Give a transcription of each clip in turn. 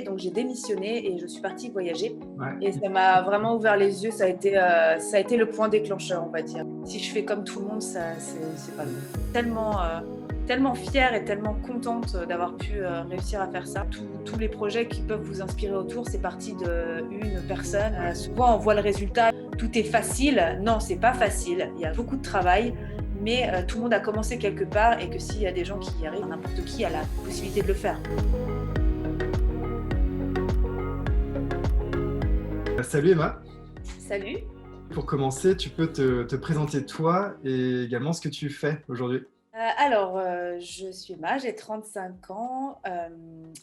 Donc j'ai démissionné et je suis partie voyager. Ouais. Et ça m'a vraiment ouvert les yeux. Ça a été le point déclencheur, on va dire. Si je fais comme tout le monde, c'est pas bon. Tellement fière et tellement contente d'avoir pu réussir à faire ça. Tous les projets qui peuvent vous inspirer autour, c'est parti d'une personne. Souvent, on voit le résultat. Tout est facile. Non, c'est pas facile. Il y a beaucoup de travail. Mais tout le monde a commencé quelque part et que s'il y a des gens qui y arrivent, n'importe qui a la possibilité de le faire. Salut Emma. Salut. Pour commencer, tu peux te présenter toi et également ce que tu fais aujourd'hui. Je suis Emma, j'ai 35 ans.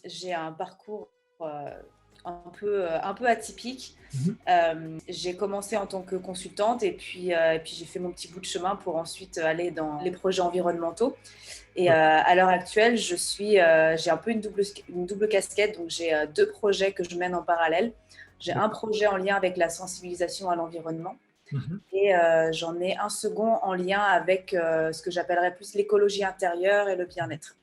J'ai un parcours un peu atypique. J'ai commencé en tant que consultante et puis j'ai fait mon petit bout de chemin pour ensuite aller dans les projets environnementaux. Et à l'heure actuelle, j'ai un peu une double casquette, donc j'ai deux projets que je mène en parallèle. J'ai un projet en lien avec la sensibilisation à l'environnement et j'en ai un second en lien avec ce que j'appellerais plus l'écologie intérieure et le bien-être.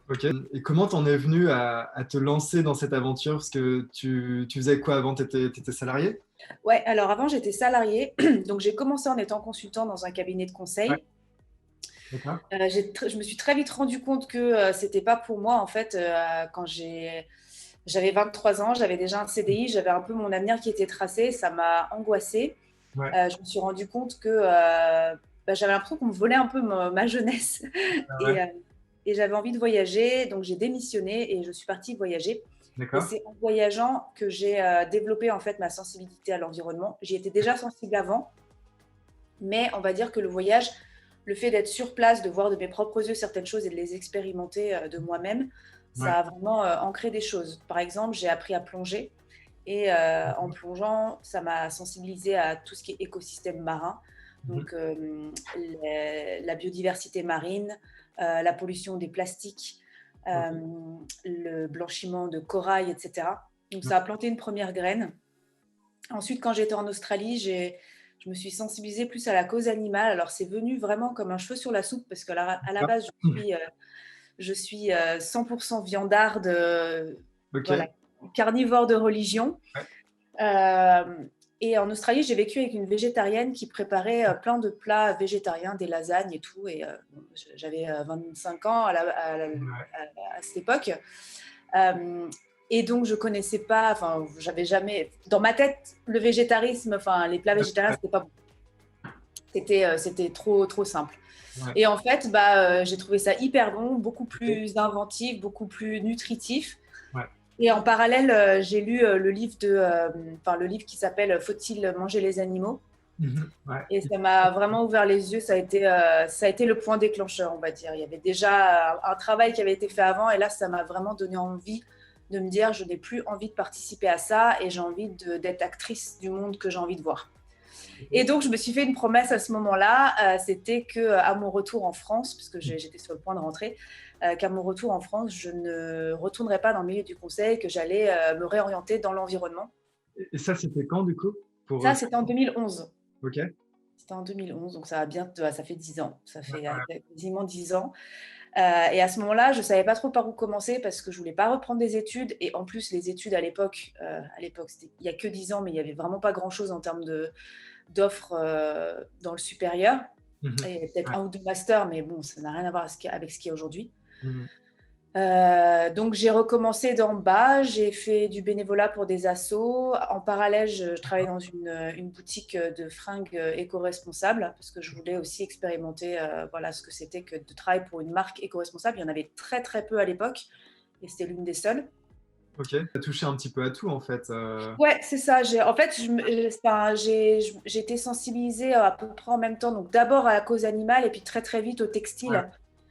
Ok. Et comment t'en es venu à te lancer dans cette aventure? Parce que tu faisais quoi avant? T'étais salarié? Ouais, alors avant j'étais salariée, donc j'ai commencé en étant consultant dans un cabinet de conseil. Ouais. D'accord. Je me suis très vite rendu compte que c'était pas pour moi en fait. Quand j'avais 23 ans, j'avais déjà un CDI, j'avais un peu mon avenir qui était tracé, ça m'a angoissée. Ouais. Je me suis rendu compte que j'avais l'impression qu'on me volait un peu ma jeunesse Ouais. et j'avais envie de voyager, donc j'ai démissionné et je suis partie voyager. Et D'accord. c'est en voyageant que j'ai développé en fait ma sensibilité à l'environnement. J'y étais déjà sensible avant, mais on va dire que le voyage, le fait d'être sur place, de voir de mes propres yeux certaines choses et de les expérimenter de moi-même, Ouais. ça a vraiment ancré des choses. Par exemple, j'ai appris à plonger et en plongeant, ça m'a sensibilisée à tout ce qui est écosystème marin. Donc la biodiversité marine, la pollution des plastiques, le blanchiment de corail, etc. Donc ça a planté une première graine. Ensuite, quand j'étais en Australie, je me suis sensibilisée plus à la cause animale. Alors, c'est venu vraiment comme un cheveu sur la soupe parce qu'à la base, je suis 100% viandarde, Ok. voilà, carnivore de religion. Ouais. Et en Australie, j'ai vécu avec une végétarienne qui préparait plein de plats végétariens, des lasagnes et tout. Et j'avais 25 ans à cette époque. Et donc, je connaissais pas, enfin, j'avais jamais, dans ma tête, le végétarisme, enfin, les plats végétariens, c'était pas bon. C'était trop simple. Ouais. Et en fait, j'ai trouvé ça hyper bon, beaucoup plus inventif, beaucoup plus nutritif. Ouais. Et en parallèle, j'ai lu le livre qui s'appelle Faut-il manger les animaux? Ouais. Et ça m'a vraiment ouvert les yeux. Ça a été le point déclencheur, on va dire. Il y avait déjà un travail qui avait été fait avant, et là, ça m'a vraiment donné envie de me dire, je n'ai plus envie de participer à ça, et j'ai envie d'être actrice du monde que j'ai envie de voir. Et donc, je me suis fait une promesse à ce moment-là, c'était qu'à mon retour en France, puisque j'étais sur le point de rentrer, qu'à mon retour en France, je ne retournerais pas dans le milieu du conseil, que j'allais me réorienter dans l'environnement. Et ça, c'était quand du coup? Ça, c'était en 2011. Ok. C'était en 2011, donc ça fait 10 ans. Ça fait Ouais. quasiment 10 ans. Et à ce moment-là, je ne savais pas trop par où commencer parce que je ne voulais pas reprendre des études. Et en plus, les études à l'époque, il n'y a que 10 ans, mais il n'y avait vraiment pas grand-chose en termes d'offres dans le supérieur. Et peut-être un ou deux masters, mais bon, ça n'a rien à voir avec ce qu'il y a aujourd'hui. Donc j'ai recommencé d'en bas, j'ai fait du bénévolat pour des assos. En parallèle, je travaillais dans une boutique de fringues éco-responsables parce que je voulais aussi expérimenter ce que c'était que de travailler pour une marque éco-responsable. Il y en avait très très peu à l'époque et c'était l'une des seules. Ok, tu as touché un petit peu à tout en fait. Ouais, c'est ça. J'ai été sensibilisée à peu près en même temps. Donc d'abord à la cause animale et puis très très vite au textile. Ouais.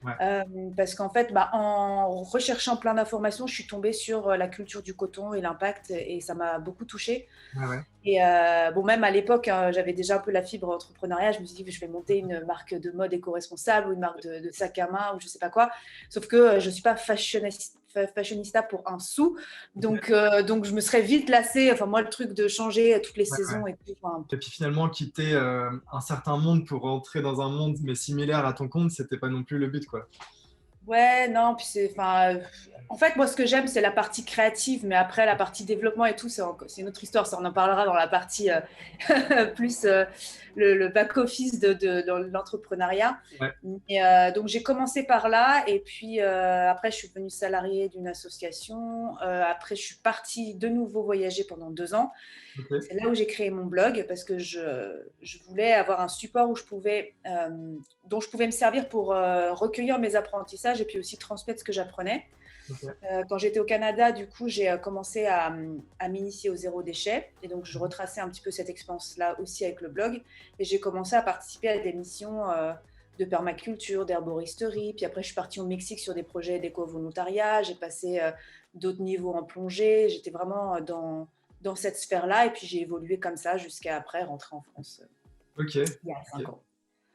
Ouais. Parce qu'en fait, en recherchant plein d'informations, je suis tombée sur la culture du coton et l'impact, et ça m'a beaucoup touchée. Ouais. Et même à l'époque, j'avais déjà un peu la fibre entrepreneuriat. Je me suis dit que je vais monter une marque de mode éco-responsable ou une marque de sac à main ou je sais pas quoi. Sauf que je suis pas fashionista pour un sou. Donc je me serais vite lassée. Enfin, moi, le truc de changer toutes les saisons et tout. Et puis finalement, quitter un certain monde pour rentrer dans un monde mais similaire à ton compte, c'était pas non plus le but, quoi. Ouais, non, puis en fait, moi, ce que j'aime, c'est la partie créative, mais après, la partie développement et tout, c'est une autre histoire. Ça, on en parlera dans la partie plus le back-office dans l'entrepreneuriat. Ouais, Donc, j'ai commencé par là, et puis après, je suis devenue salariée d'une association. Après, je suis partie de nouveau voyager pendant 2 ans. ok, C'est là où j'ai créé mon blog parce que je voulais avoir un support dont je pouvais me servir pour recueillir mes apprentissages et puis aussi transmettre ce que j'apprenais. ok. Quand j'étais au Canada, du coup, j'ai commencé à m'initier au zéro déchet. Et donc, je retraçais un petit peu cette expérience-là aussi avec le blog. Et j'ai commencé à participer à des missions de permaculture, d'herboristerie. Puis après, je suis partie au Mexique sur des projets d'éco-volontariat. J'ai passé d'autres niveaux en plongée. J'étais vraiment dans cette sphère-là. Et puis, j'ai évolué comme ça jusqu'à après rentrer en France Ok, il y a ok. 5 ans.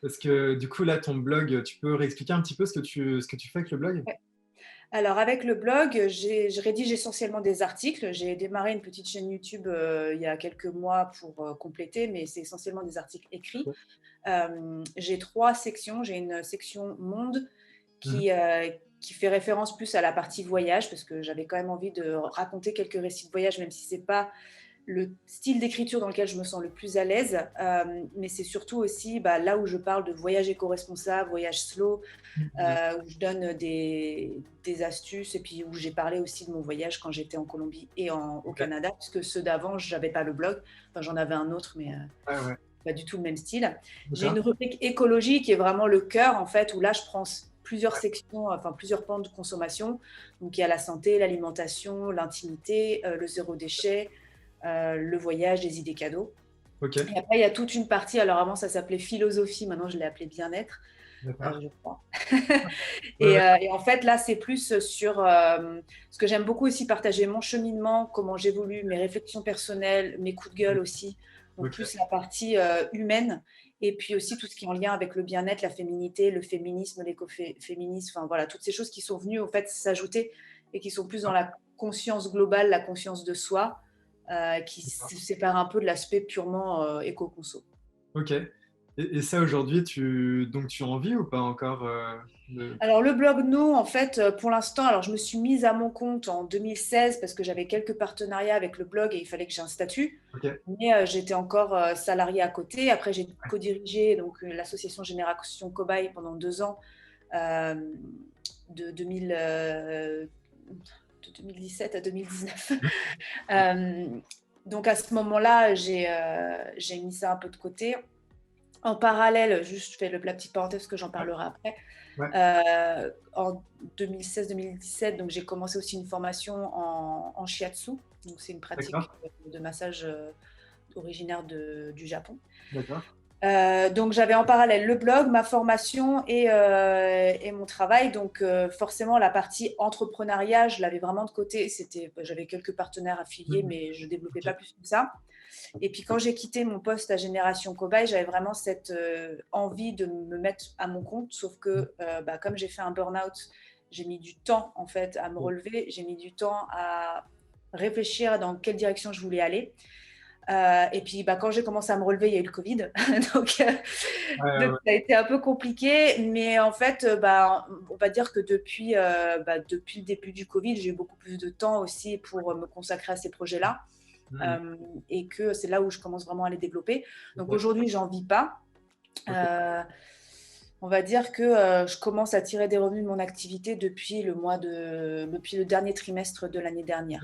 Parce que du coup, là, ton blog, tu peux réexpliquer un petit peu ce que tu fais avec le blog? Alors, avec le blog, je rédige essentiellement des articles. J'ai démarré une petite chaîne YouTube il y a quelques mois pour compléter, mais c'est essentiellement des articles écrits. Ok. J'ai 3 sections. J'ai une section monde Mhm. qui fait référence plus à la partie voyage, parce que j'avais quand même envie de raconter quelques récits de voyage, même si ce n'est pas le style d'écriture dans lequel je me sens le plus à l'aise, mais c'est surtout aussi là où je parle de voyage éco-responsable, voyage slow, Mhm. où je donne des astuces et puis où j'ai parlé aussi de mon voyage quand j'étais en Colombie et au Ok. Canada, puisque ceux d'avant, je n'avais pas le blog. Enfin, j'en avais un autre, mais Ouais, ouais. pas du tout le même style. J'ai D'accord. une rubrique écologie qui est vraiment le cœur, en fait, où là, je prends plusieurs Ouais. sections, enfin plusieurs pans de consommation. Donc, il y a la santé, l'alimentation, l'intimité, le zéro déchet, le voyage, les idées cadeaux. Ok. Et après, il y a toute une partie, alors avant, ça s'appelait philosophie, maintenant, je l'ai appelé bien-être, D'accord. je crois. Ouais, ouais. Et en fait, là, c'est plus sur ce que j'aime beaucoup aussi partager mon cheminement, comment j'évolue, mes réflexions personnelles, mes coups de gueule aussi. Donc, Ok. plus la partie humaine. Et puis aussi tout ce qui est en lien avec le bien-être, la féminité, le féminisme, l'écoféminisme. Enfin, voilà, toutes ces choses qui sont venues, au fait, s'ajouter et qui sont plus dans la conscience globale, la conscience de soi, qui D'accord. se sépare un peu de l'aspect purement éco-conso. Ok. Et ça, aujourd'hui, donc, tu en vis ou pas encore Alors le blog, non, en fait, pour l'instant, alors je me suis mise à mon compte en 2016 parce que j'avais quelques partenariats avec le blog et il fallait que j'ai un statut. Ok. Mais j'étais encore salariée à côté. Après, j'ai co-dirigé donc, l'association Génération Cobaye pendant 2 ans, euh, de, 2000, de 2017 à 2019. Euh, donc à ce moment-là, j'ai mis ça un peu de côté. En parallèle, juste je fais la petite parenthèse parce que j'en Ouais. parlerai après. Ouais. En 2016-2017, donc j'ai commencé aussi une formation en shiatsu. Donc c'est une D'accord. pratique de massage originaire du Japon. D'accord. Donc j'avais en parallèle le blog, ma formation et mon travail. Donc forcément la partie entrepreneuriat, je l'avais vraiment de côté. J'avais quelques partenaires affiliés, Mhm. mais je ne développais pas Ok. plus que ça. Et puis quand j'ai quitté mon poste à Génération Cobaye, j'avais vraiment cette envie de me mettre à mon compte, sauf que comme j'ai fait un burn-out, j'ai mis du temps en fait à me relever, j'ai mis du temps à réfléchir dans quelle direction je voulais aller. Et puis quand j'ai commencé à me relever, il y a eu le Covid, donc, Ouais, donc ouais, ça a été un peu compliqué. Mais en fait, on va dire que depuis le début du Covid, j'ai eu beaucoup plus de temps aussi pour me consacrer à ces projets-là. Mhm. Et que c'est là où je commence vraiment à les développer. Donc Ok. aujourd'hui, j'en vis pas. Ok. Euh, on va dire que je commence à tirer des revenus de mon activité depuis le dernier trimestre de l'année dernière.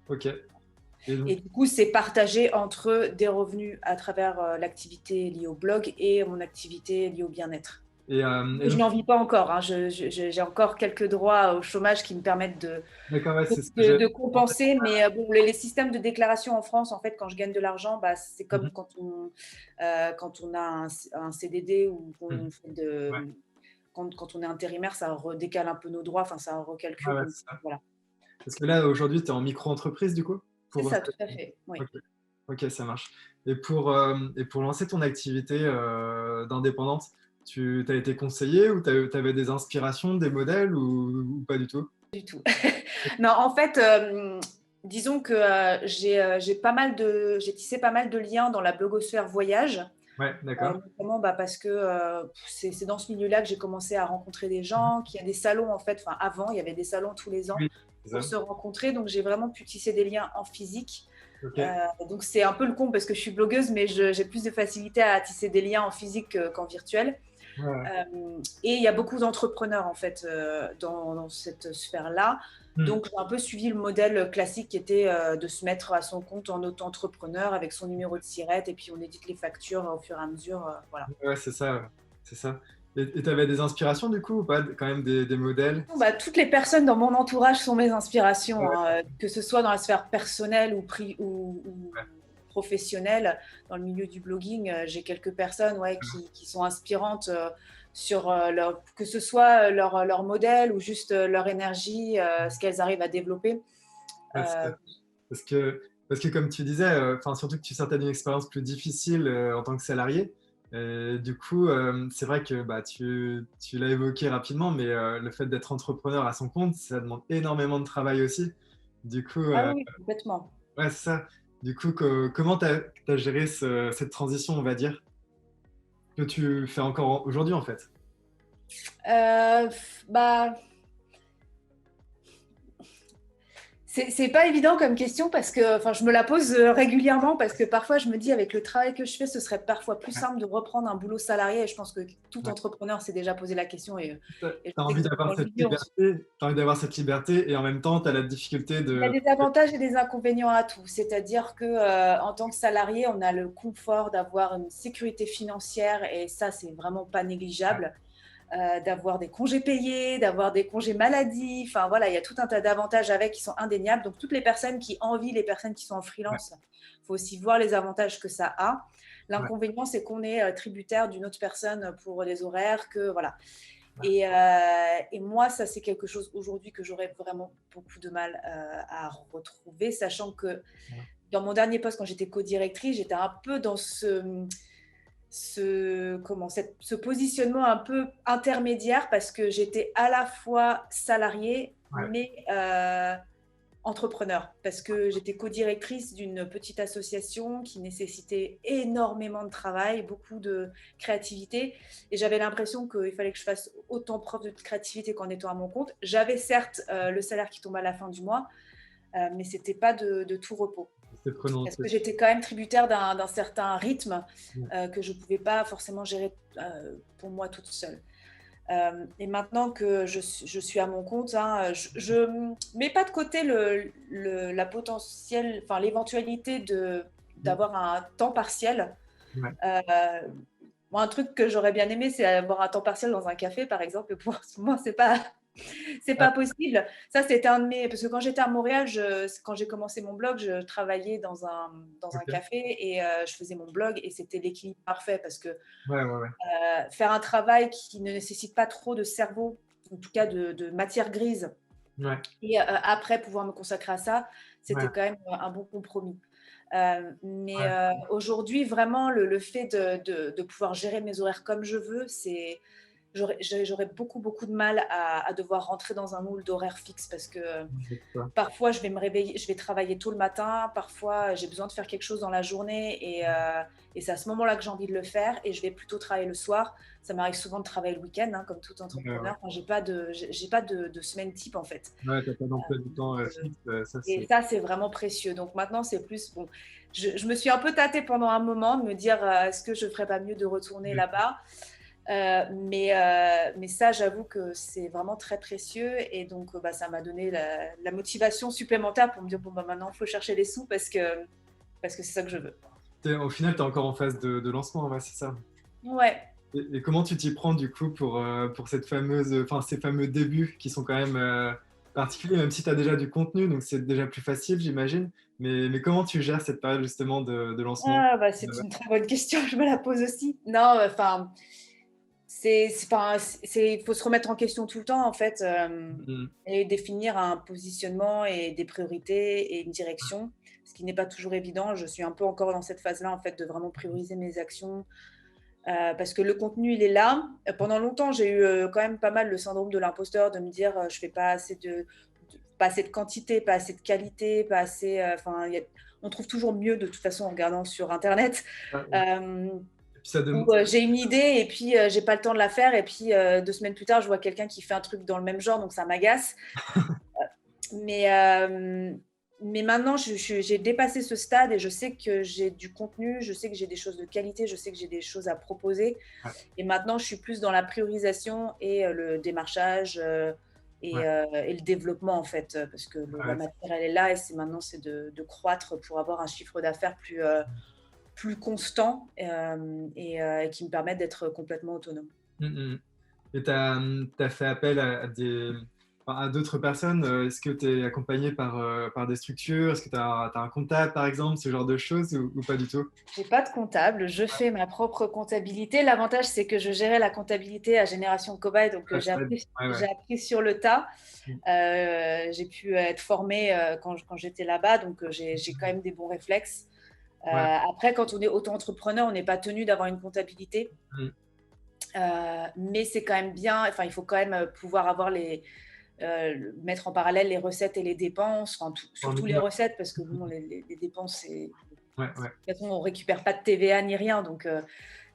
Ok. Et Et donc, du coup, c'est partagé entre des revenus à travers l'activité liée au blog et mon activité liée au bien-être. et Je donc, n'en vis pas encore, hein. J'ai encore quelques droits au chômage qui me permettent d'accord, ouais, c'est ce que de j'ai. compenser, mais bon, les systèmes de déclaration en France, en fait, quand je gagne de l'argent, c'est comme Mhm. quand on a un CDD ou Mhm. qu'on fait Ouais, quand on est intérimaire, ça redécale un peu nos droits, enfin, ça ouais, recalcule. ouais, Donc, c'est ça. voilà. Parce que là, aujourd'hui, tu es en micro-entreprise, du coup? C'est Pour... ça, tout à fait. Oui. Ok. Ok, ça marche. Et pour lancer ton activité d'indépendante, tu as été conseillé ou tu avais des inspirations, des modèles ou pas du tout? Du tout. Non, en fait, disons que j'ai tissé pas mal de liens dans la blogosphère voyage. Ouais, d'accord. Notamment parce que c'est dans ce milieu-là que j'ai commencé à rencontrer des gens, qu'il y a des salons en fait. Enfin, avant, il y avait des salons tous les ans Oui, c'est pour ça. se rencontrer. Donc, j'ai vraiment pu tisser des liens en physique. Ok. Donc, c'est un peu le con parce que je suis blogueuse, mais j'ai plus de facilité à tisser des liens en physique qu'en virtuel. Ouais, ouais. Et il y a beaucoup d'entrepreneurs en fait dans cette sphère-là. Hmm. Donc j'ai un peu suivi le modèle classique qui était de se mettre à son compte en auto-entrepreneur avec son numéro de SIRET et puis on édite les factures au fur et à mesure. Voilà. Ouais, c'est ça. Ouais. C'est ça. Et tu avais des inspirations du coup ou pas? Quand même des modèles? Bon, bah, toutes les personnes dans mon entourage sont mes inspirations, Ouais, hein, que ce soit dans la sphère personnelle ou ouais. professionnelle. Dans le milieu du blogging, j'ai quelques personnes ouais, qui sont inspirantes sur que ce soit leur modèle ou juste leur énergie, ce qu'elles arrivent à développer. Ouais, c'est Euh, ça. Parce que, parce que comme tu disais, enfin, surtout que tu sortais d'une expérience plus difficile en tant que salarié. Et du coup, c'est vrai que bah, tu l'as évoqué rapidement, mais le fait d'être entrepreneur à son compte, ça demande énormément de travail aussi. Du coup, Ah oui, complètement. ouais, c'est ça. Du coup, comment tu as géré cette transition, on va dire, que tu fais encore aujourd'hui en fait? Bah, c'est pas évident comme question parce que enfin, je me la pose régulièrement parce que parfois je me dis avec le travail que je fais, ce serait parfois plus Ouais, simple de reprendre un boulot salarié et je pense que tout ouais. entrepreneur s'est déjà posé la question Tu et je as sais envie que dans d'avoir le cette milieu, liberté, t'as envie d'avoir cette liberté et en même temps, tu as la difficulté il y a de... des avantages et des inconvénients à tout. C'est-à-dire que en tant que salarié, on a le confort d'avoir une sécurité financière et ça, c'est vraiment pas négligeable. D'avoir des congés payés, d'avoir des congés maladie. Enfin voilà, il y a tout un tas d'avantages avec qui sont indéniables. Donc toutes les personnes qui envient les personnes qui sont en Ouais, freelance, il faut aussi voir les avantages que ça a. ouais, L'inconvénient, c'est qu'on est tributaire d'une autre personne pour les horaires, que voilà. ouais, Et moi, ça, c'est quelque chose aujourd'hui que j'aurais vraiment beaucoup de mal à retrouver, sachant que ouais. dans mon dernier poste, quand j'étais co-directrice, j'étais un peu dans ce positionnement un peu intermédiaire parce que j'étais à la fois salariée Ouais. mais entrepreneur parce que j'étais co-directrice d'une petite association qui nécessitait énormément de travail, beaucoup de créativité et j'avais l'impression qu'il fallait que je fasse autant preuve de créativité qu'en étant à mon compte. J'avais certes le salaire qui tombait à la fin du mois, mais c'était pas de tout repos. C'est prenant. Parce que j'étais quand même tributaire d'un certain rythme Ouais. que je ne pouvais pas forcément gérer pour moi toute seule. Et maintenant que je suis à mon compte, hein, je ne mets pas de côté la potentielle, enfin l'éventualité d'avoir un temps partiel. Ouais. Euh, Moi, un truc que j'aurais bien aimé, c'est avoir un temps partiel dans un café, par exemple. Pour moi, c'est Ouais. pas possible. Ça, c'était un de mes. Parce que quand j'étais à Montréal, quand j'ai commencé mon blog, je travaillais dans un Ok. café et je faisais mon blog et c'était l'équilibre parfait parce que Ouais, ouais, ouais. faire un travail qui ne nécessite pas trop de cerveau, en tout cas de matière grise, Ouais, et après pouvoir me consacrer à ça, ouais, c'était quand même un bon compromis. Mais ouais. aujourd'hui, vraiment, le fait de pouvoir gérer mes horaires comme je veux, j'aurais beaucoup, beaucoup de mal à devoir rentrer dans un moule d'horaire fixe parce que C'est ça. parfois, je vais me réveiller, je vais travailler tôt le matin, parfois, j'ai besoin de faire quelque chose dans la journée et c'est à ce moment-là que j'ai envie de le faire et je vais plutôt travailler le soir. Ça m'arrive souvent de travailler le week-end, hein, comme tout Ouais, ouais. entrepreneur. Enfin, j'ai pas de semaine type en fait. Ouais, t'as pas d'emploi du temps fixe, ça Et c'est. ça, c'est vraiment précieux. Donc maintenant, c'est plus bon. Je me suis un peu tâtée pendant un moment de me dire est-ce que je ne ferais pas mieux de retourner là-bas. Mais ça, j'avoue que c'est vraiment très précieux. Et donc, bah, ça m'a donné la motivation supplémentaire pour me dire bon, bah, maintenant, il faut chercher les sous parce que c'est ça que je veux. Au final, tu es encore en phase de lancement, ouais, c'est ça. Ouais. Et comment tu t'y prends du coup pour cette fameuse, enfin, ces fameux débuts qui sont quand même particuliers, même si tu as déjà du contenu, donc c'est déjà plus facile, j'imagine. Mais comment tu gères cette période justement de lancement? Ah, bah, c'est une très bonne question. Je me la pose aussi. Non, enfin, il faut se remettre en question tout le temps, en fait, Mhm. et définir un positionnement et des priorités et une direction, ce qui n'est pas toujours évident. Je suis un peu encore dans cette phase-là, en fait, de vraiment prioriser mes actions, parce que le contenu, il est là. Pendant longtemps, j'ai eu quand même pas mal le syndrome de l'imposteur, de me dire, je fais pas assez de quantité, pas assez de qualité, pas assez. Enfin, on trouve toujours mieux de toute façon en regardant sur Internet. Ouais, ouais. Euh, Puis ça Où demande. j'ai une idée et puis j'ai pas le temps de la faire. Et puis 2 semaines plus tard, je vois quelqu'un qui fait un truc dans le même genre, donc ça m'agace. Mais, mais maintenant, j'ai dépassé ce stade et je sais que j'ai du contenu, je sais que j'ai des choses de qualité, je sais que j'ai des choses à proposer. Ouais, Et maintenant, je suis plus dans la priorisation et le démarchage ouais, et le développement, en fait, parce que la ouais, matière, elle est là et maintenant, c'est de croître pour avoir un chiffre d'affaires plus constant et qui me permette d'être complètement autonome. mmh mh. Et tu as fait appel à des enfin, à d'autres personnes? Est-ce que tu es accompagné par des structures? Est-ce que tu as un comptable, par exemple, ce genre de choses ou pas du tout? J'ai pas de comptable, je fais ma propre comptabilité. L'avantage, c'est que je gérais la comptabilité à Génération Cobaye, donc Ouais, ça aide. Ouais, ouais. j'ai appris sur le tas. Mmh. J'ai pu être formée quand j'étais là-bas, donc j'ai quand même des bons réflexes. Ouais. Après, quand on est auto-entrepreneur, on n'est pas tenu d'avoir une comptabilité, Mmh. mais c'est quand même bien. Enfin, il faut quand même pouvoir avoir mettre en parallèle les recettes et les dépenses, enfin, Un surtout les minimum. recettes, parce que bon, les dépenses, c'est Ouais, ouais. de toute façon, on récupère pas de TVA ni rien, donc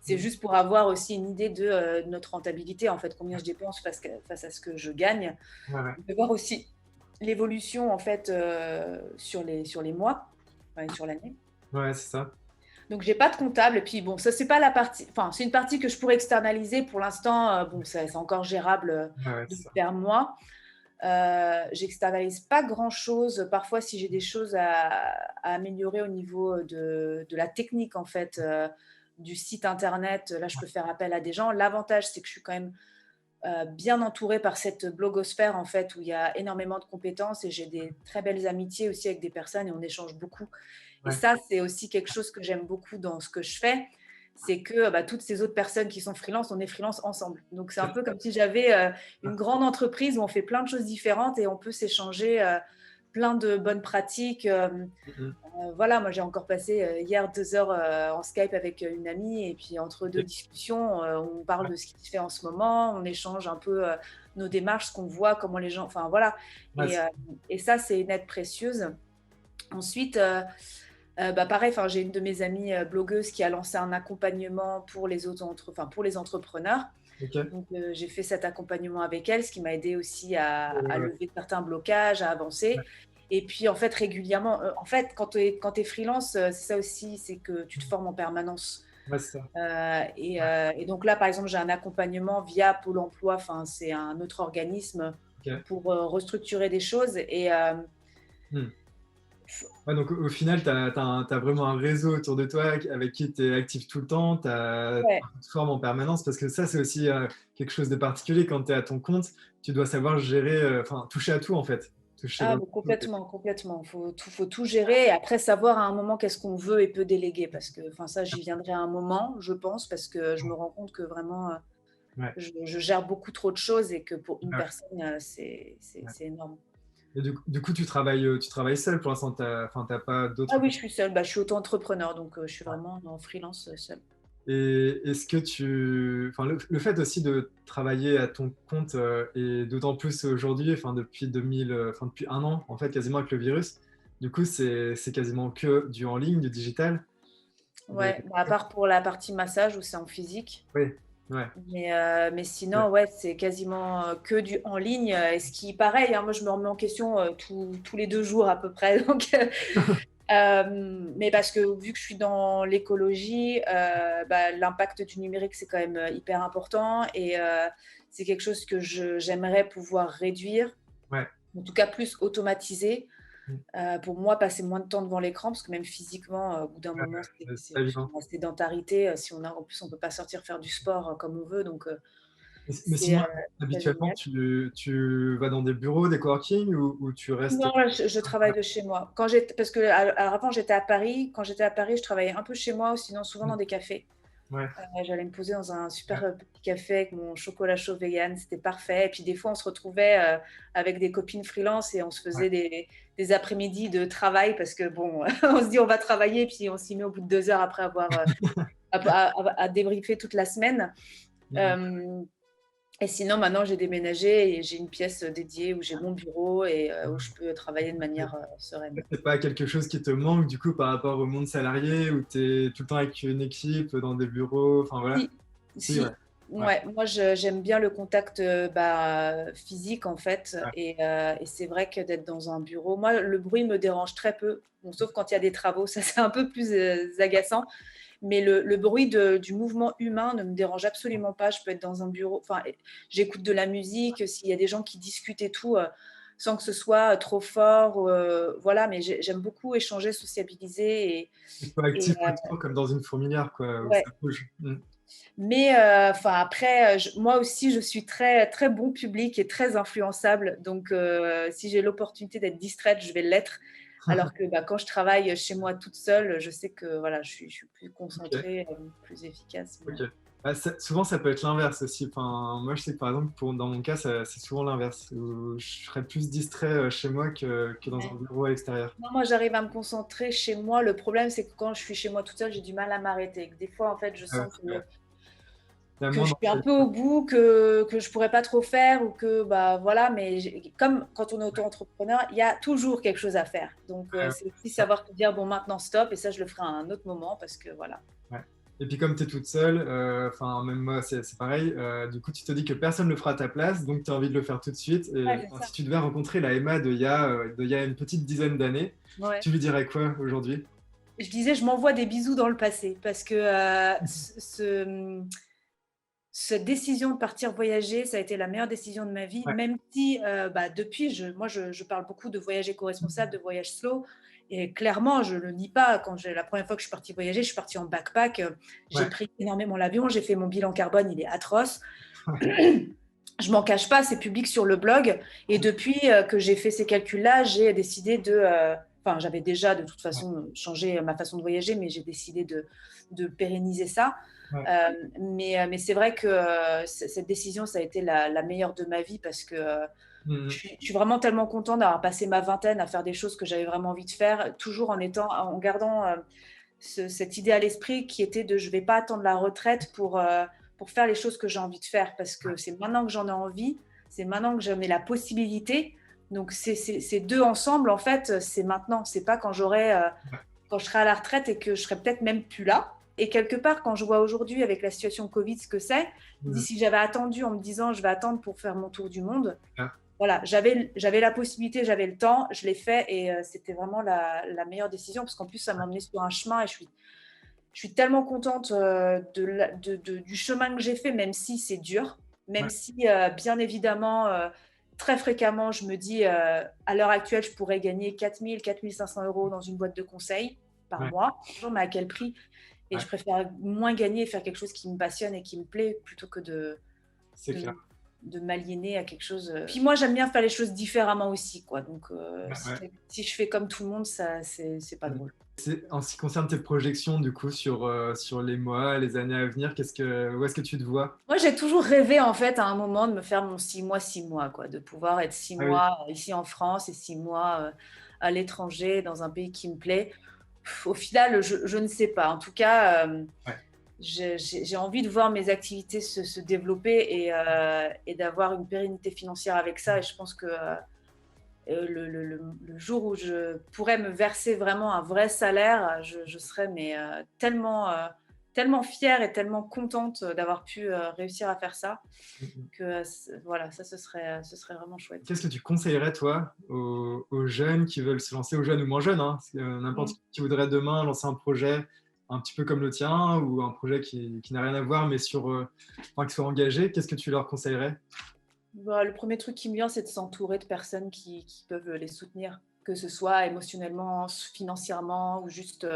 c'est Mmh. juste pour avoir aussi une idée de notre rentabilité, en fait, combien je dépense face à ce que je gagne. Ouais, ouais. On peut voir aussi l'évolution, en fait, sur les mois, enfin, sur l'année. Ouais, c'est ça. Donc, j'ai pas de comptable. Et puis, bon, ça, c'est pas la partie. Enfin, c'est une partie que je pourrais externaliser. Pour l'instant, bon, c'est encore gérable Ouais, ouais, de c'est ça. faire moi. J'externalise pas grand-chose. Parfois, si j'ai des choses à améliorer au niveau de la technique, en fait, du site internet, là, je peux faire appel à des gens. L'avantage, c'est que je suis quand même bien entourée par cette blogosphère, en fait, où il y a énormément de compétences et j'ai des très belles amitiés aussi avec des personnes et on échange beaucoup. Et Ouais. ça, c'est aussi quelque chose que j'aime beaucoup dans ce que je fais, c'est que bah, toutes ces autres personnes qui sont freelance, on est freelance ensemble. Donc, c'est un peu comme si j'avais une grande entreprise où on fait plein de choses différentes et on peut s'échanger plein de bonnes pratiques. Mmh mh. Voilà, moi, j'ai encore passé hier 2 heures en Skype avec une amie et puis entre deux OK. discussions, on parle Ouais, de ce qui se fait en ce moment, on échange un peu nos démarches, ce qu'on voit, comment les gens... Enfin, voilà. ouais, Et, euh, et ça, c'est une aide précieuse. Ensuite, bah, pareil, j'ai une de mes amies blogueuses qui a lancé un accompagnement pour pour les entrepreneurs. OK. Donc, j'ai fait cet accompagnement avec elle, ce qui m'a aidé aussi à Ouais, ouais. lever certains blocages, à Ouais. avancer. Et puis, en fait, régulièrement, en fait, quand tu es freelance, c'est ça aussi, c'est que tu te Mmh. formes en permanence. Ouais, c'est ça. Ouais. Et donc là, par exemple, j'ai un accompagnement via Pôle emploi, enfin, c'est un autre organisme OK. pour restructurer des choses. Mmh. Ouais, donc au final, tu as vraiment un réseau autour de toi avec qui tu es actif tout le temps, tu Ouais. te formes en permanence parce que ça, c'est aussi, quelque chose de particulier quand tu es à ton compte, tu dois savoir gérer, enfin toucher à tout en fait. Toucher Ah, vraiment mais à tout et complètement, complètement. Faut tout gérer et après savoir à un moment qu'est-ce qu'on veut et peut déléguer. Parce que, enfin, ça, j'y viendrai à un moment, je pense, parce que je me rends compte que vraiment, ouais, je gère beaucoup trop de choses et que pour une ouais, personne, ouais. c'est énorme. Et du coup, tu travailles seul pour l'instant, enfin, tu pas Ah d'autres. oui, je suis seule. Bah, je suis auto-entrepreneur, donc je suis vraiment en freelance seule. Et est-ce que enfin, le fait aussi de travailler à ton compte, et d'autant plus aujourd'hui, enfin depuis 2000, enfin depuis 1 an, en fait, quasiment avec le virus, du coup, c'est quasiment que du en ligne, du digital? Des Ouais, bah, à part pour la partie massage où c'est en physique. Oui, ouais, Mais OK. sinon, ouais, c'est quasiment que du en ligne. Et ce qui, pareil, hein, moi, je me remets en question tous les 2 jours à peu près. Donc, mais parce que vu que je suis dans l'écologie, bah, l'impact du numérique, c'est quand même hyper important. Et c'est quelque chose que j'aimerais pouvoir réduire, Ouais, en tout cas plus automatiser. mmh, Pour moi, passer moins de temps devant l'écran, parce que même physiquement, au bout d'un ouais, moment, ouais, c'est pas évident. la sédentarité, si en plus, on peut pas sortir faire du sport comme on veut, donc Mais c'est sinon, pas habituellement, génial. tu vas dans des bureaux, des coworking ou tu restes. Non, je travaille de chez moi. Parce que alors avant, j'étais à Paris. Quand j'étais à Paris, je travaillais un peu chez moi ou sinon souvent dans Mmh, des cafés. ouais, J'allais me poser dans un ouais, super petit café avec mon chocolat chaud vegan, c'était parfait. Et puis des fois, on se retrouvait avec des copines freelance et on se ouais. faisait des après-midi de travail parce que bon, on se dit on va travailler, puis on s'y met au bout de 2 heures après avoir à débriefer toute la semaine. Mmh mh. Euh, Et sinon, maintenant, j'ai déménagé et j'ai une pièce dédiée où j'ai mon bureau et où je peux travailler de manière sereine. C'est pas quelque chose qui te manque du coup par rapport au monde salarié où tu es tout le temps avec une équipe dans des bureaux, enfin voilà. Si, Si, ouais. si. Ouais, Ouais, moi j'aime bien le contact physique en fait ouais. et c'est vrai que d'être dans un bureau, moi le bruit me dérange très peu, bon, sauf quand il y a des travaux, ça c'est un peu plus agaçant, mais le bruit du mouvement humain ne me dérange absolument pas. Je peux être dans un bureau, enfin j'écoute de la musique, s'il y a des gens qui discutent et tout, sans que ce soit trop fort, voilà, mais j'aime beaucoup échanger, sociabiliser C'est pas et actif autour comme dans une fourmilière quoi, où ça ouais. bouge. Mais enfin après, moi aussi, je suis très, très bon public et très influençable. Donc, si j'ai l'opportunité d'être distraite, je vais l'être. Alors que quand je travaille chez moi toute seule, je sais que voilà, je suis plus OK, concentrée, plus efficace. Mais, OK. Bah, souvent ça peut être l'inverse aussi. Enfin, moi je sais que par exemple dans mon cas c'est souvent l'inverse, où je serais plus distrait chez moi que dans un ouais. bureau à l'extérieur. Non, moi, j'arrive à me concentrer chez moi. Le problème, c'est que quand je suis chez moi toute seule, j'ai du mal à m'arrêter. Des fois, en fait, je Ah ouais, sens ouais. que Il y a que moins je suis un d'entraide. peu au bout, que je pourrais pas trop faire ou que bah voilà, mais comme quand on est auto-entrepreneur, il y a toujours quelque chose à faire. Donc Ouais, ouais, c'est aussi c'est ça. savoir te dire bon maintenant stop et ça je le ferai à un autre moment parce que voilà. Ouais. Et puis comme tu es toute seule, enfin même moi c'est pareil, du coup tu te dis que personne ne le fera à ta place, donc tu as envie de le faire tout de suite. Et Ouais, c'est enfin, si ça. tu devais rencontrer la Emma d'il y a une petite dizaine d'années, Ouais. tu lui dirais quoi aujourd'hui? Je disais je m'envoie des bisous dans le passé parce que cette décision de partir voyager, ça a été la meilleure décision de ma vie, Ouais. même si depuis, je parle beaucoup de voyage éco-responsable, de voyage slow, et clairement, je ne le nie pas. La première fois que je suis partie voyager, je suis partie en backpack, j'ai Ouais. pris énormément l'avion, j'ai fait mon bilan carbone, il est atroce. Je m'en cache pas, c'est public sur le blog, et depuis que j'ai fait ces calculs-là, j'ai décidé enfin, j'avais déjà de toute Ouais. façon changé ma façon de voyager, mais j'ai décidé de pérenniser ça. Ouais. Mais c'est vrai que cette décision, ça a été la meilleure de ma vie parce que Mhm. je suis vraiment tellement contente d'avoir passé ma vingtaine à faire des choses que j'avais vraiment envie de faire, toujours en gardant cette idée à l'esprit qui était de je ne vais pas attendre la retraite pour faire les choses que j'ai envie de faire parce que c'est maintenant que j'en ai envie, c'est maintenant que j'en ai la possibilité. Donc, ces deux ensemble, en fait, c'est maintenant. C'est pas quand je serai à la retraite et que je serai peut-être même plus là. Et quelque part, quand je vois aujourd'hui avec la situation Covid ce que c'est, je me dis Mhm. si j'avais attendu en me disant je vais attendre pour faire mon tour du monde, Ouais. voilà, j'avais la possibilité, j'avais le temps, je l'ai fait et c'était vraiment la meilleure décision parce qu'en plus, ça m'a emmené sur un chemin et je suis tellement contente du chemin que j'ai fait, même si c'est dur, même Ouais. si, bien évidemment, très fréquemment, je me dis, à l'heure actuelle, je pourrais gagner 4 500 euros dans une boîte de conseil par Ouais. mois. Mais à quel prix? Et Ouais. je préfère moins gagner et faire quelque chose qui me passionne et qui me plaît plutôt que C'est clair. de, de m'aliéner à quelque chose. Puis moi, j'aime bien faire les choses différemment aussi, quoi. Donc, Ouais. Ouais. si je fais comme tout le monde, ça, c'est pas drôle. En ce qui concerne tes projections, du coup, sur les mois, les années à venir, où est-ce que tu te vois? Moi, j'ai toujours rêvé, en fait, à un moment, de me faire mon 6 mois, quoi, de pouvoir être six Ah oui. mois ici en France et 6 mois à l'étranger, dans un pays qui me plaît. Au final, je ne sais pas. En tout cas, Ouais. j'ai envie de voir mes activités se développer et d'avoir une pérennité financière avec ça. Et je pense que le jour où je pourrais me verser vraiment un vrai salaire, je serais mais, tellement fière et tellement contente d'avoir pu réussir à faire ça Mhm. que voilà, ça ce serait vraiment chouette. Qu'est-ce que tu conseillerais, toi, aux jeunes qui veulent se lancer, aux jeunes ou moins jeunes, hein, parce que, n'importe Mm. qui voudrait demain lancer un projet un petit peu comme le tien ou un projet qui n'a rien à voir, mais enfin, qui soit engagé, qu'est-ce que tu leur conseillerais? Bah, le premier truc qui me vient, c'est de s'entourer de personnes qui peuvent les soutenir, que ce soit émotionnellement, financièrement ou juste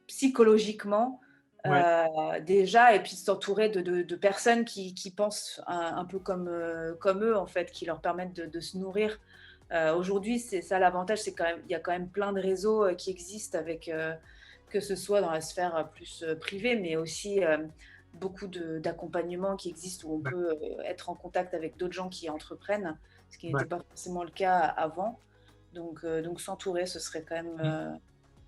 psychologiquement. Ouais, Déjà, et puis de s'entourer de personnes qui pensent un peu comme eux, en fait, qui leur permettent de se nourrir. Aujourd'hui, c'est ça l'avantage, c'est quand même, il y a quand même plein de réseaux qui existent avec, que ce soit dans la sphère plus privée, mais aussi beaucoup d'accompagnement qui existent où on ouais, peut être en contact avec d'autres gens qui entreprennent, ce qui ouais. n'était pas forcément le cas avant. Donc s'entourer, ce serait quand même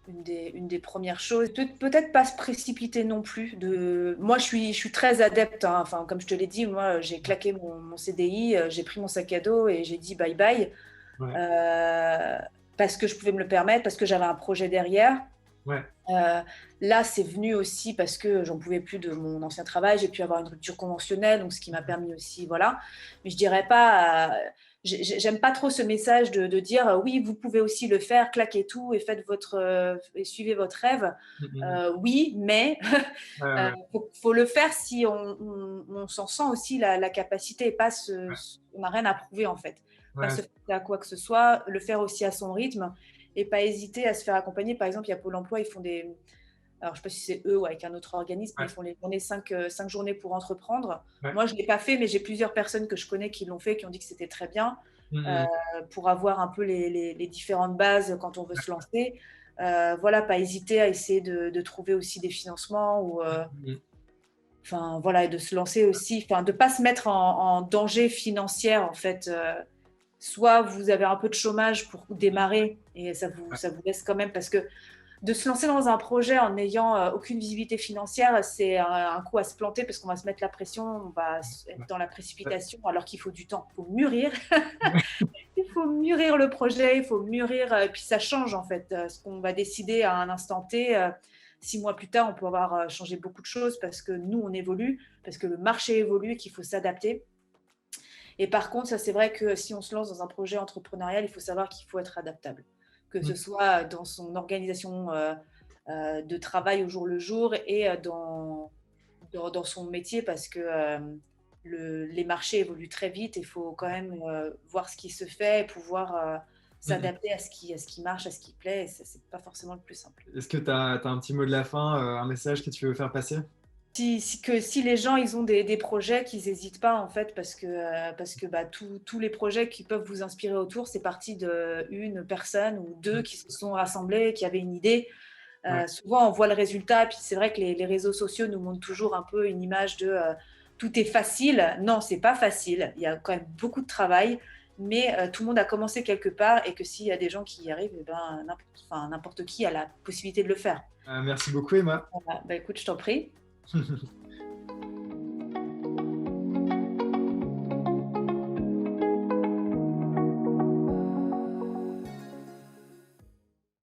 une des premières choses. Peut-être pas se précipiter non plus. Moi, je suis très adepte, hein. Enfin, comme je te l'ai dit, moi, j'ai claqué mon CDI, j'ai pris mon sac à dos et j'ai dit bye bye. Ouais, euh, Parce que je pouvais me le permettre, parce que j'avais un projet derrière. ouais, Euh, Là, c'est venu aussi parce que j'en pouvais plus de mon ancien travail. J'ai pu avoir une rupture conventionnelle, donc ce qui m'a permis aussi, voilà. Mais je dirais pas, j'aime pas trop ce message de dire oui, vous pouvez aussi le faire, claquez tout et faites et suivez votre rêve. Oui, mais ouais, ouais, faut le faire si on s'en sent aussi la capacité et pas on n'a rien à prouver en fait. Pas ouais, se faire à quoi que ce soit, le faire aussi à son rythme et pas hésiter à se faire accompagner. Par exemple, il y a Pôle emploi, ils font des. Alors, je ne sais pas si c'est eux ou avec un autre organisme, mais ouais, ils font les journées 5 journées pour entreprendre. ouais. Moi, je ne l'ai pas fait, mais j'ai plusieurs personnes que je connais qui l'ont fait, qui ont dit que c'était très bien pour avoir un peu les différentes bases quand on veut se lancer. Voilà, pas hésiter à essayer de trouver aussi des financements ou enfin voilà, et de se lancer aussi, enfin de pas se mettre en danger financier en fait. Soit vous avez un peu de chômage pour démarrer et ça vous laisse quand même parce que de se lancer dans un projet en n'ayant aucune visibilité financière, c'est un coup à se planter parce qu'on va se mettre la pression, on va être dans la précipitation alors qu'il faut du temps, il faut mûrir. Il faut mûrir le projet, il faut mûrir, et puis ça change en fait. Ce qu'on va décider à un instant T, 6 mois plus tard, on peut avoir changé beaucoup de choses parce que nous, on évolue, parce que le marché évolue et qu'il faut s'adapter. Et par contre, ça c'est vrai que si on se lance dans un projet entrepreneurial, il faut savoir qu'il faut être adaptable, que ce soit dans son organisation de travail au jour le jour et dans son métier parce que les marchés évoluent très vite et il faut quand même voir ce qui se fait et pouvoir s'adapter à ce qui marche, à ce qui plaît. Et ça, c'est pas forcément le plus simple. Est-ce que tu as un petit mot de la fin, un message que tu veux faire passer? Si les gens ils ont des projets, qu'ils n'hésitent pas en fait parce que bah, tous les projets qui peuvent vous inspirer autour, c'est parti d'une personne ou deux qui se sont rassemblés, qui avaient une idée. Ouais, Souvent, on voit le résultat, puis c'est vrai que les réseaux sociaux nous montrent toujours un peu une image de tout est facile. Non, c'est pas facile. Il y a quand même beaucoup de travail, mais tout le monde a commencé quelque part et que s'il y a des gens qui y arrivent, eh ben, n'importe qui a la possibilité de le faire. Merci beaucoup, Emma. Voilà. Bah, écoute, je t'en prie.